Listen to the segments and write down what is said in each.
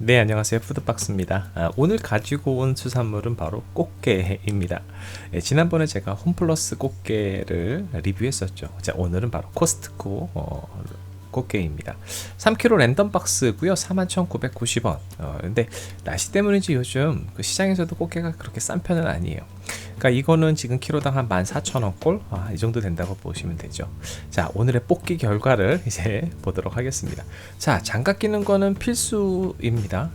네, 안녕하세요. 푸드박스입니다. 오늘 가지고 온 수산물은 바로 꽃게입니다. 지난번에 제가 홈플러스 꽃게를 리뷰했었죠. 자, 오늘은 바로 코스트코 꽃게입니다. 3kg 랜덤 박스고요. 41,990원. 근데 날씨 때문인지 요즘 그 시장에서도 꽃게가 그렇게 싼 편은 아니에요. 그러니까 이거는 지금 키로당 한 14,000원 꼴? 이 정도 된다고 보시면 되죠. 자, 오늘의 뽑기 결과를 이제 보도록 하겠습니다. 자, 장갑 끼는 거는 필수입니다.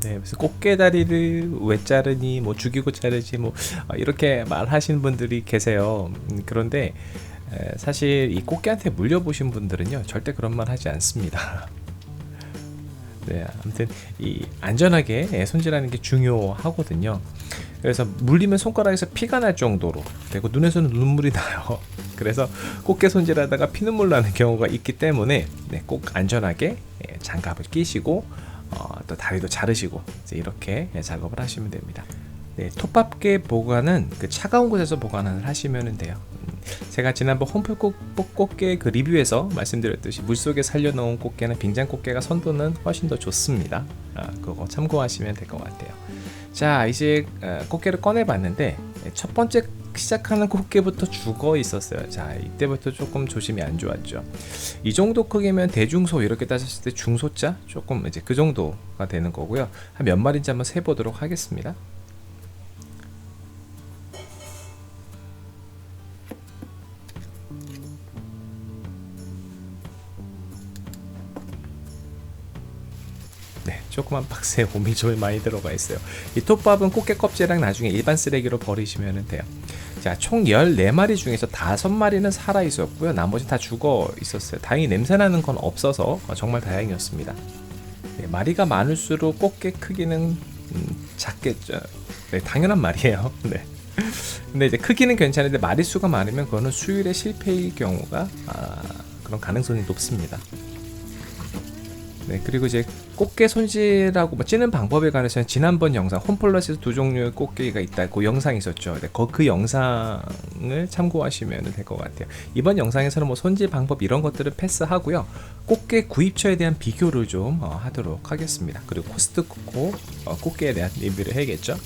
네, 그래서 꽃게 다리를 왜 자르니, 뭐 죽이고 자르지, 뭐 이렇게 말하시는 분들이 계세요. 그런데 사실 이 꽃게한테 물려보신 분들은요, 절대 그런 말 하지 않습니다. 네, 아무튼 이 안전하게 손질하는 게 중요하거든요. 그래서 물리면 손가락에서 피가 날 정도로, 그리고 눈에서는 눈물이 나요. 그래서 꽃게 손질하다가 피눈물 나는 경우가 있기 때문에 꼭 안전하게 장갑을 끼시고 또 다리도 자르시고 이제 이렇게 작업을 하시면 됩니다. 네, 톱밥게 보관은 그 차가운 곳에서 보관을 하시면 돼요. 제가 지난번 홈플꽃게 그 리뷰에서 말씀드렸듯이 물속에 살려놓은 꽃게는 빙장 꽃게가 선도는 훨씬 더 좋습니다. 그거 참고하시면 될 것 같아요. 자, 이제 꽃게를 꺼내 봤는데 첫 번째 시작하는 꽃게부터 죽어 있었어요. 자, 이때부터 조금 조심이 안 좋았죠. 이 정도 크기면 대중소, 이렇게 따졌을 때 중소자 조금 이제 그 정도가 되는 거고요. 한 몇 마리인지 한번 세 보도록 하겠습니다. 조그만 박스에 오미조에 많이 들어가 있어요. 이 톱밥은 꽃게 껍질이랑 나중에 일반 쓰레기로 버리시면 돼요. 자, 총 14마리 중에서 5마리는 살아 있었고요. 나머지 다 죽어 있었어요. 다행히 냄새나는 건 없어서 정말 다행이었습니다. 네, 마리가 많을수록 꽃게 크기는 작겠죠. 네, 당연한 말이에요. 네. 근데 이제 크기는 괜찮은데 마리수가 많으면 그거는 수율의 실패일 경우가 그런 가능성이 높습니다. 네, 그리고 이제 꽃게 손질하고 찌는 방법에 관해서는 지난번 영상 홈플러스에서 두 종류의 꽃게가 있다, 그 영상이 있었죠. 네, 그 영상을 참고하시면 될 것 같아요. 이번 영상에서는 뭐 손질 방법 이런 것들을 패스하고요. 꽃게 구입처에 대한 비교를 좀 하도록 하겠습니다. 그리고 코스트코 꽃게에 대한 리뷰를 해야겠죠.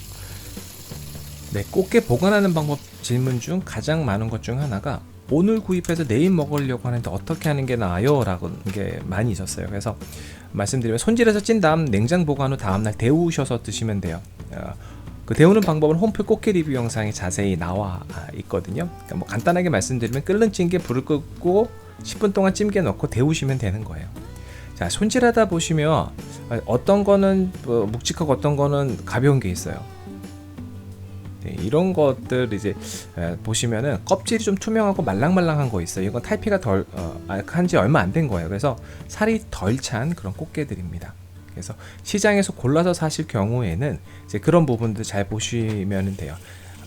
네, 꽃게 보관하는 방법 질문 중 가장 많은 것 중 하나가 오늘 구입해서 내일 먹으려고 하는데 어떻게 하는 게 나아요? 라고 게 많이 있었어요. 그래서 말씀드리면 손질해서 찐 다음 냉장 보관 후 다음날 데우셔서 드시면 돼요. 그 데우는 방법은 홈플 꽃게 리뷰 영상에 자세히 나와 있거든요. 그러니까 뭐 간단하게 말씀드리면 끓는 찜기에 불을 끄고 10분 동안 찜기에 넣고 데우시면 되는 거예요. 자, 손질하다 보시면 어떤 거는 묵직하고 어떤 거는 가벼운 게 있어요. 네, 이런 것들 이제 보시면은 껍질이 좀 투명하고 말랑말랑한 거 있어요. 이건 탈피가 덜 한지 얼마 안 된 거예요. 그래서 살이 덜 찬 그런 꽃게들입니다. 그래서 시장에서 골라서 사실 경우에는 이제 그런 부분들 잘 보시면 돼요.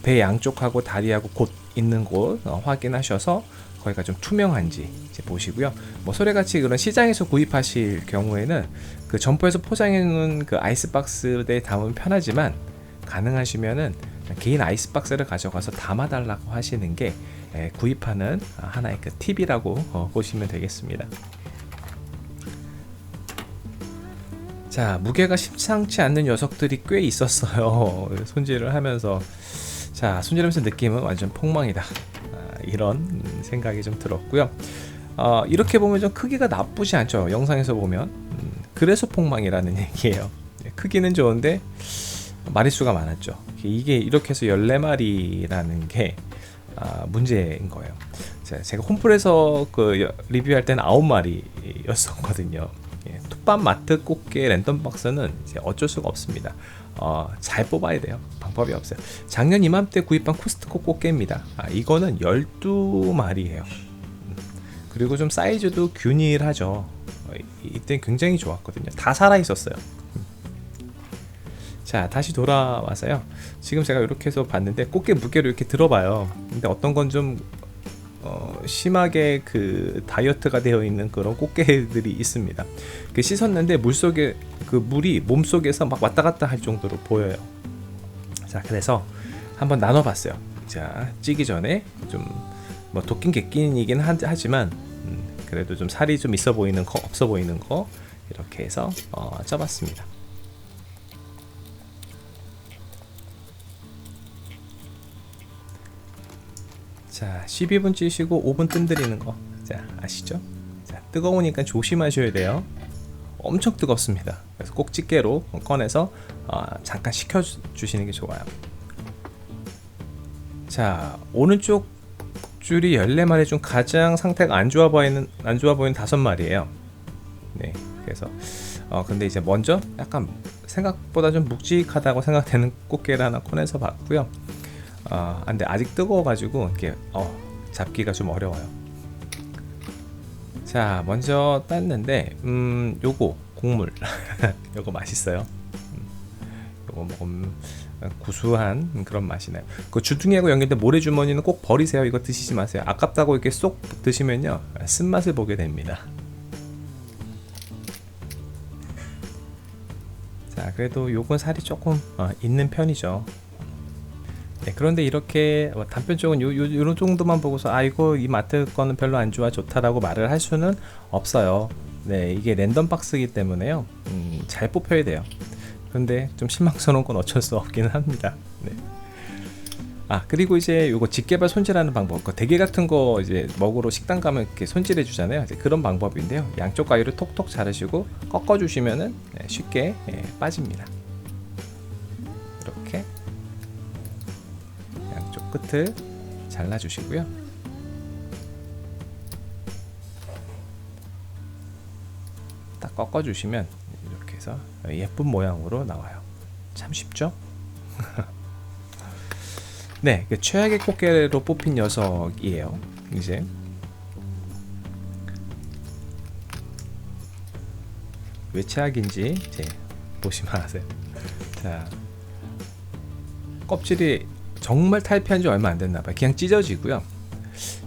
배 양쪽하고 다리하고 곳 있는 곳 확인하셔서 거기가 좀 투명한지 이제 보시고요. 뭐 소래같이 그런 시장에서 구입하실 경우에는 그 점포에서 포장해 놓은 그 아이스박스에 담으면 편하지만 가능하시면은 개인 아이스박스를 가져가서 담아달라고 하시는 게 구입하는 하나의 그 팁이라고 보시면 되겠습니다. 자, 무게가 심상치 않는 녀석들이 꽤 있었어요. 손질을 하면서. 자, 손질하면서 느낌은 완전 폭망이다, 이런 생각이 좀 들었고요. 이렇게 보면 좀 크기가 나쁘지 않죠. 영상에서 보면. 그래서 폭망이라는 얘기예요. 크기는 좋은데 마리수가 많았죠. 이게 이렇게 해서 14마리라는 게 문제인 거예요. 제가 홈플에서 그 리뷰할 때는 9마리였었거든요. 톱밥 마트 꽃게 랜덤 박스는 이제 어쩔 수가 없습니다. 잘 뽑아야 돼요. 방법이 없어요. 작년 이맘때 구입한 코스트코 꽃게입니다. 이거는 12마리예요. 그리고 좀 사이즈도 균일하죠. 이때 굉장히 좋았거든요. 다 살아있었어요. 자, 다시 돌아와서요. 지금 제가 이렇게 해서 봤는데 꽃게 무게를 이렇게 들어봐요. 근데 어떤 건 좀 심하게 그 다이어트가 되어 있는 그런 꽃게들이 있습니다. 씻었는데 물속에 그 물이 몸속에서 막 왔다 갔다 할 정도로 보여요. 자, 그래서 한번 나눠봤어요. 자, 찌기 전에 좀 뭐 도끼 객끼이긴 하지만 그래도 좀 살이 좀 있어 보이는 거, 없어 보이는 거 이렇게 해서 쪄봤습니다. 자, 12분 찌시고 5분 뜸들이는 거. 자, 아시죠? 자, 뜨거우니까 조심하셔야 돼요. 엄청 뜨겁습니다. 그래서 꼭 집게로 꺼내서 잠깐 식혀주시는 게 좋아요. 자, 오른쪽 줄이 14마리 중 가장 상태가 안 좋아 보이는 5마리예요. 네, 그래서 근데 이제 먼저 약간 생각보다 좀 묵직하다고 생각되는 꽃게를 하나 꺼내서 봤고요. 근데 아직 뜨거워가지고 이렇게 잡기가 좀 어려워요. 자, 먼저 땄는데 요거 곡물 요거 맛있어요. 요거 먹으면 구수한 그런 맛이 나요. 그 주둥이하고 연결된 모래주머니는 꼭 버리세요. 이거 드시지 마세요. 아깝다고 이렇게 쏙 드시면요 쓴맛을 보게 됩니다. 자, 그래도 요건 살이 조금 있는 편이죠. 네, 그런데 이렇게 단편적인 요런 정도만 보고서 이거 이 마트 거는 별로 안 좋아 좋다라고 말을 할 수는 없어요. 네, 이게 랜덤 박스이기 때문에요. 잘 뽑혀야 돼요. 근데 좀 실망스러운 건 어쩔 수 없기는 합니다. 네. 그리고 이제 요거 직개발 손질하는 방법, 대게 같은 거 이제 먹으러 식당 가면 이렇게 손질해 주잖아요. 이제 그런 방법인데요. 양쪽 가위를 톡톡 자르시고 꺾어 주시면은 쉽게 빠집니다. 이렇게 양쪽 끝을 잘라 주시고요. 딱 꺾어 주시면 이렇게 해서 예쁜 모양으로 나와요. 참 쉽죠? 네, 최악의 꽃게로 뽑힌 녀석이에요. 이제 왜 최악인지 이제 보시면 아세요. 자, 껍질이 정말 탈피한 지 얼마 안 됐나봐요. 그냥 찢어지고요.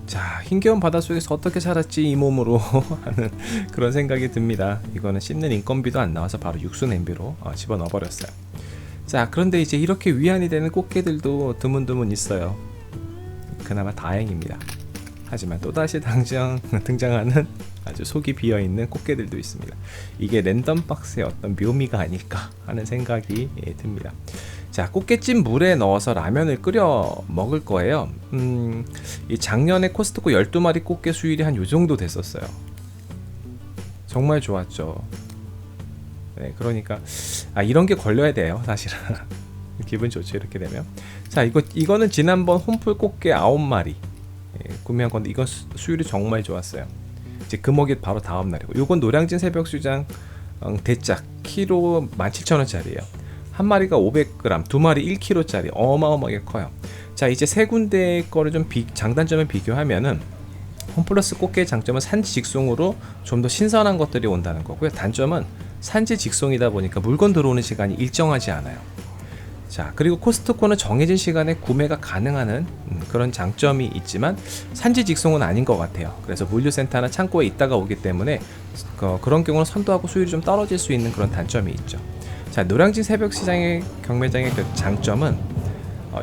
자, 힘겨운 바닷속에서 어떻게 살았지 이 몸으로 하는 그런 생각이 듭니다. 이거는 씹는 인건비도 안 나와서 바로 육수 냄비로 집어넣어 버렸어요. 자, 그런데 이제 이렇게 위안이 되는 꽃게들도 드문드문 있어요. 그나마 다행입니다. 하지만 또다시 등장하는 아주 속이 비어있는 꽃게들도 있습니다. 이게 랜덤 박스의 어떤 묘미가 아닐까 하는 생각이 듭니다. 자, 꽃게찜 물에 넣어서 라면을 끓여 먹을 거예요. 이 작년에 코스트코 12마리 꽃게 수율이 한 요정도 됐었어요. 정말 좋았죠. 네, 그러니까 이런 게 걸려야 돼요, 사실은. 기분 좋죠, 이렇게 되면. 자, 이거는 지난번 홈플 꽃게 9마리 구매한 건데 이건 수율이 정말 좋았어요. 이제 금어기 바로 다음 날이고, 요건 노량진 새벽시장 대짝 키로 17,000원짜리예요. 한 마리가 500g, 두 마리 1kg짜리 어마어마하게 커요. 자, 이제 세 군데 거를 좀 장단점을 비교하면은 홈플러스 꽃게의 장점은 산지 직송으로 좀 더 신선한 것들이 온다는 거고요. 단점은 산지 직송이다 보니까 물건 들어오는 시간이 일정하지 않아요. 자, 그리고 코스트코는 정해진 시간에 구매가 가능한 그런 장점이 있지만 산지 직송은 아닌 것 같아요. 그래서 물류센터나 창고에 있다가 오기 때문에 그런 경우는 선도하고 수율이 좀 떨어질 수 있는 그런 단점이 있죠. 자, 노량진 새벽시장의 경매장의 그 장점은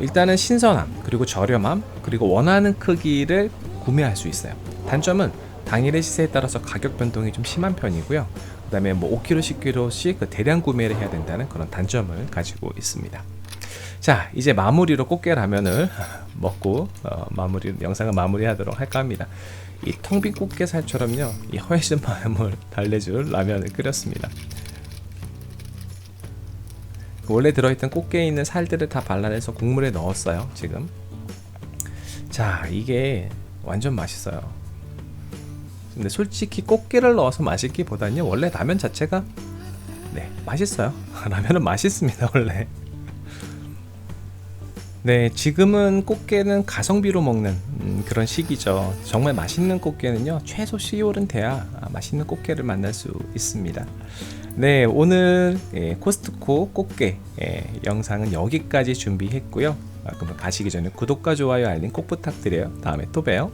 일단은 신선함, 그리고 저렴함, 그리고 원하는 크기를 구매할 수 있어요. 단점은 당일의 시세에 따라서 가격 변동이 좀 심한 편이고요. 그 다음에 뭐 5kg, 10kg씩 대량 구매를 해야 된다는 그런 단점을 가지고 있습니다. 자, 이제 마무리로 꽃게 라면을 먹고 영상을 마무리하도록 할까 합니다. 이 텅 빈 꽃게 살처럼요, 이 훨씬 마음을 달래줄 라면을 끓였습니다. 원래 들어있던 꽃게에 있는 살들을 다 발라내서 국물에 넣었어요, 지금. 자, 이게 완전 맛있어요. 근데 솔직히 꽃게를 넣어서 맛있기보다는요, 원래 라면 자체가 맛있어요. 라면은 맛있습니다, 원래. 네, 지금은 꽃게는 가성비로 먹는 그런 시기죠. 정말 맛있는 꽃게는요, 최소 10월은 돼야 맛있는 꽃게를 만날 수 있습니다. 네, 오늘 코스트코 꽃게 영상은 여기까지 준비했고요. 그럼 가시기 전에 구독과 좋아요, 알림 꼭 부탁드려요. 다음에 또 봬요.